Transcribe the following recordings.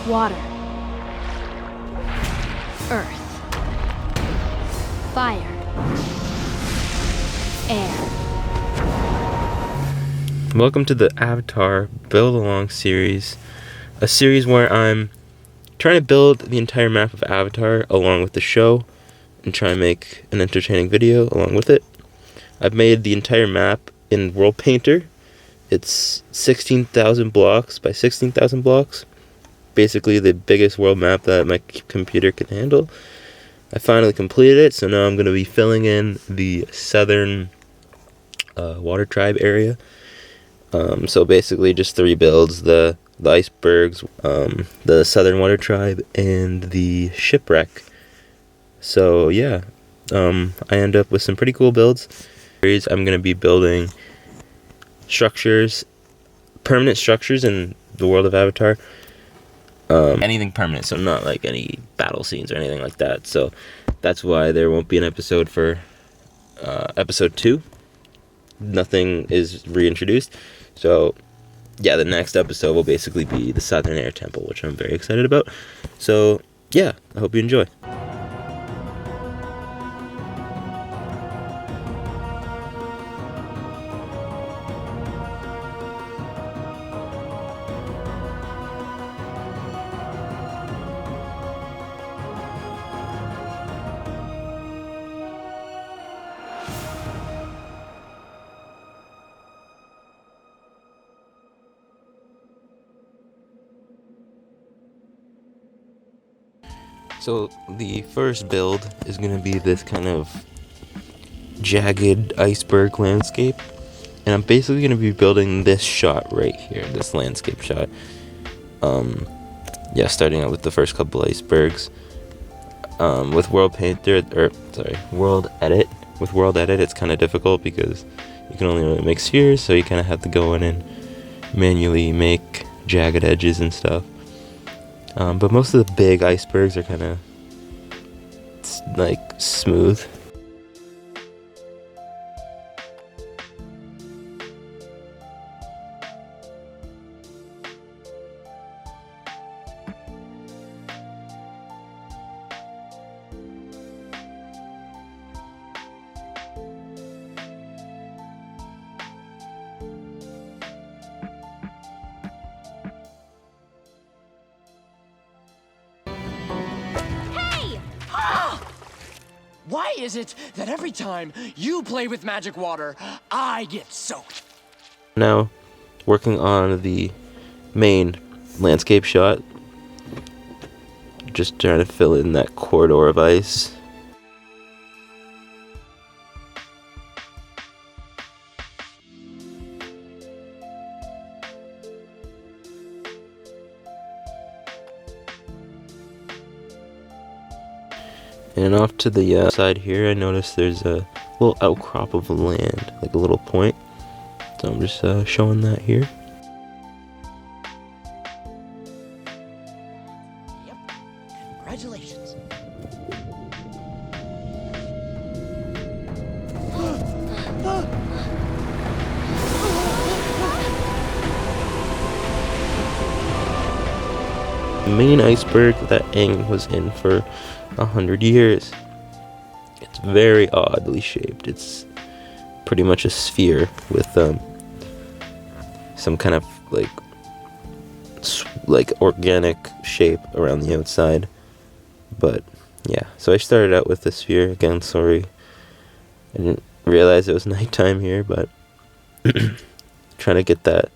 Water. Earth. Fire. Air. Welcome to the Avatar Build Along series, a series where I'm trying to build the entire map of Avatar along with the show and try and make an entertaining video along with it. I've made the entire map in World Painter. It's 16,000 blocks by 16,000 blocks. Basically the biggest world map that my computer can handle. I finally completed it, so now I'm going to be filling in the southern water tribe area. So basically just 3 builds, the icebergs, the southern water tribe, and the shipwreck. So yeah, I end up with some pretty cool builds. I'm going to be building structures, permanent structures in the world of Avatar. Anything permanent, so not like any battle scenes or anything like that. So that's why there won't be an episode for episode 2. Nothing is reintroduced. So yeah, the next episode will basically be the Southern Air Temple, which I'm very excited about. So yeah, I hope you enjoy. So the first build is going to be this kind of jagged iceberg landscape. And I'm basically going to be building this shot right here, this landscape shot. Yeah, starting out with the first couple icebergs. With World Edit. With World Edit, it's kind of difficult because you can only really make spheres, so you kind of have to go in and manually make jagged edges and stuff. But most of the big icebergs are kind of like smooth. Why is it that every time you play with magic water, I get soaked? Now, working on the main landscape shot, just trying to fill in that corridor of ice. And off to the side here, I noticed there's a little outcrop of land, like a little point. So I'm just showing that here. Yep. Congratulations. The main iceberg that Aang was in for 100 years. It's very oddly shaped. It's pretty much a sphere with some kind of like organic shape around the outside. But yeah, so I started out with the sphere. Again, sorry, I didn't realize it was nighttime here, but trying to get that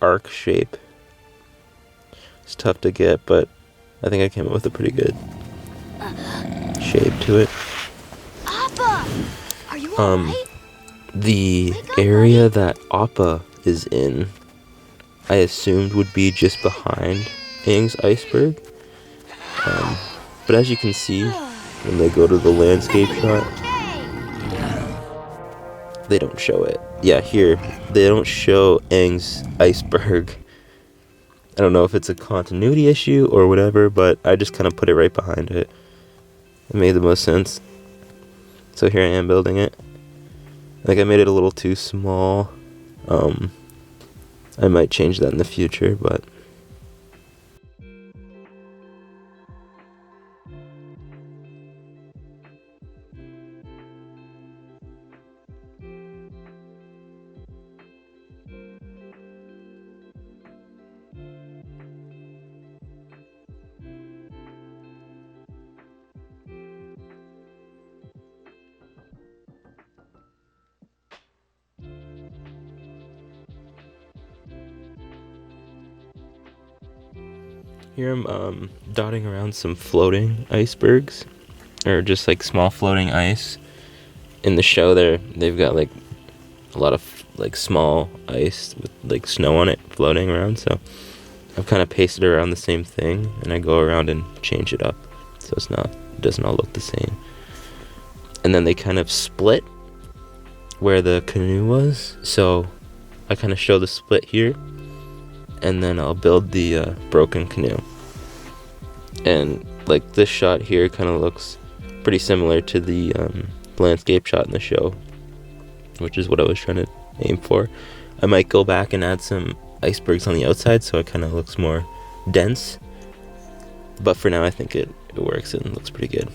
arc shape. It's tough to get, but I think I came up with a pretty good shape to it. Appa! Are you alright? The area that Appa is in, I assumed would be just behind Aang's iceberg. But as you can see, when they go to the landscape shot, they don't show it. Yeah, here, they don't show Aang's iceberg. I don't know if it's a continuity issue or whatever, but I just kind of put it right behind it. It made the most sense. So here I am building it. I think I made it a little too small. I might change that in the future, but Here I'm dotting around some floating icebergs, or just like small floating ice. In the show they've got like a lot of like small ice with like snow on it floating around, so I've kind of pasted around the same thing, and I go around and change it up so it doesn't all look the same. And then they kind of split where the canoe was, so I kind of show the split here, and then I'll build the broken canoe. And like this shot here kind of looks pretty similar to the landscape shot in the show, which is what I was trying to aim for. I might go back and add some icebergs on the outside so it kind of looks more dense, but for now I think it works and looks pretty good.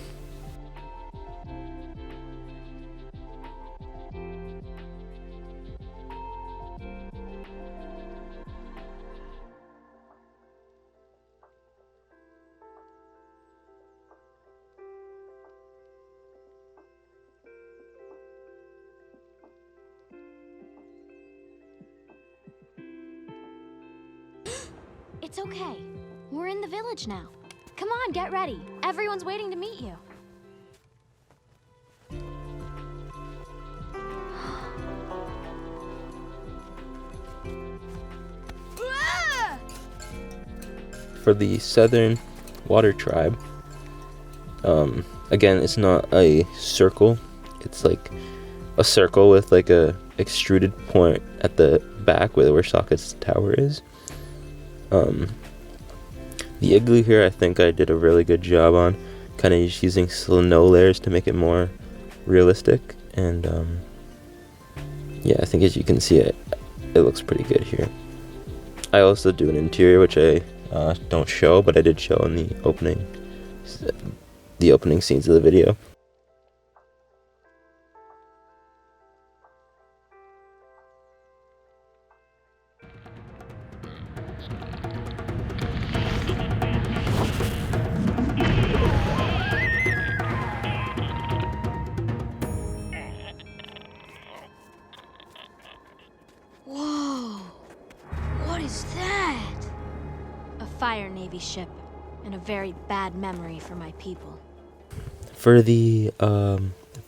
It's okay. We're in the village now. Come on, get ready. Everyone's waiting to meet you. For the Southern Water Tribe, again, it's not a circle. It's like a circle with like a extruded point at the back where Socket's tower is. The igloo here, I think I did a really good job on kind of just using snow layers to make it more realistic, and yeah, I think as you can see it looks pretty good here. I also do an interior which I don't show, but I did show in the opening scenes of the video. Whoa! What is that? A Fire Navy ship, and a very bad memory for my people. For the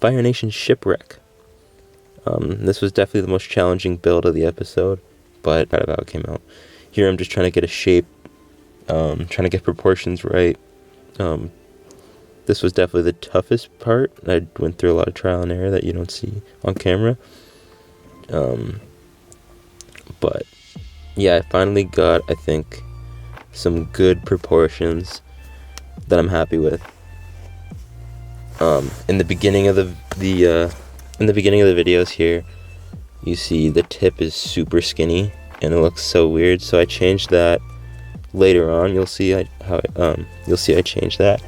Fire Nation shipwreck, this was definitely the most challenging build of the episode, but proud of how it came out. Here I'm just trying to get a shape, trying to get proportions right. This was definitely the toughest part. I went through a lot of trial and error that you don't see on camera. But yeah, I finally got, I think, some good proportions that I'm happy with. In the beginning of the videos here, you see the tip is super skinny and it looks so weird. So I changed that. Later on, you'll see I changed that,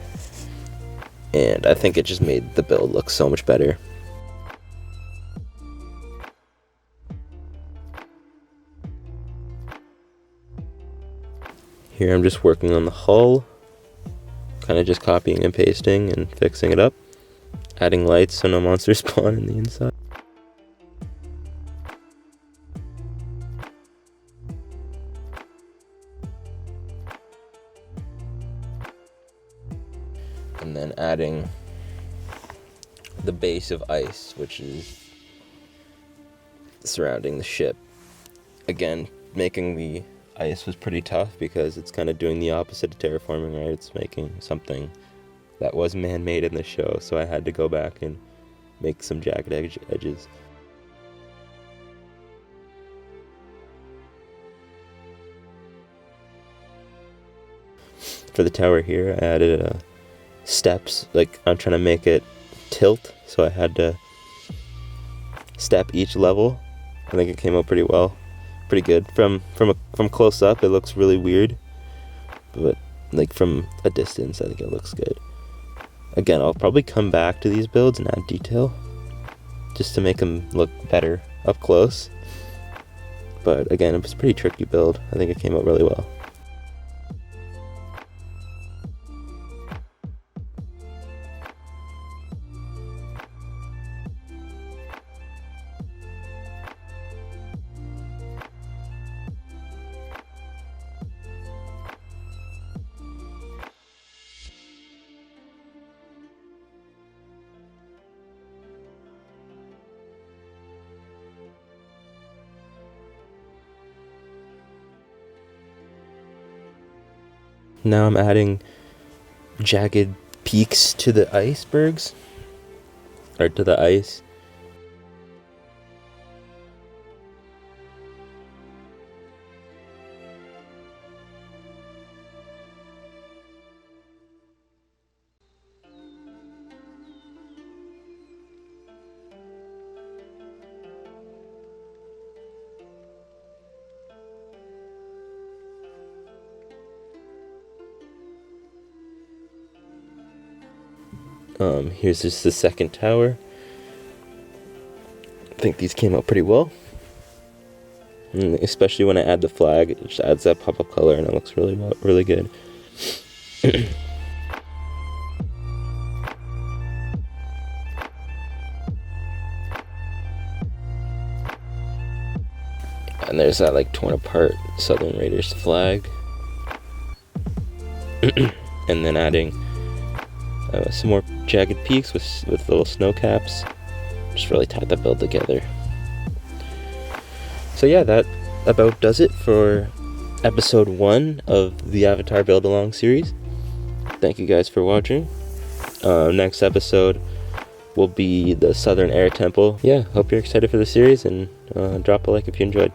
and I think it just made the build look so much better. Here I'm just working on the hull, kind of just copying and pasting and fixing it up, adding lights so no monsters spawn in the inside. And then adding the base of ice, which is surrounding the ship. Again, making the ice was pretty tough because it's kind of doing the opposite of terraforming, right? It's making something that was man-made in the show, so I had to go back and make some jagged edges. For the tower here, I added steps. Like, I'm trying to make it tilt, so I had to step each level. I think it came out pretty well. Pretty good. From close up, it looks really weird, but like from a distance, I think it looks good. Again, I'll probably come back to these builds and add detail, just to make them look better up close. But again, it was a pretty tricky build. I think it came out really well. Now I'm adding jagged peaks to the icebergs, or to the ice. Here's just the second tower. I think these came out pretty well. And especially when I add the flag, it just adds that pop of color and it looks really well, really good. And there's that like torn apart Southern Raiders flag. And then adding some more jagged peaks with little snow caps. Just really tied the build together. So yeah, that about does it for episode 1 of the Avatar Build Along series. Thank you guys for watching. Next episode will be the Southern Air Temple. Yeah, hope you're excited for the series, and drop a like if you enjoyed.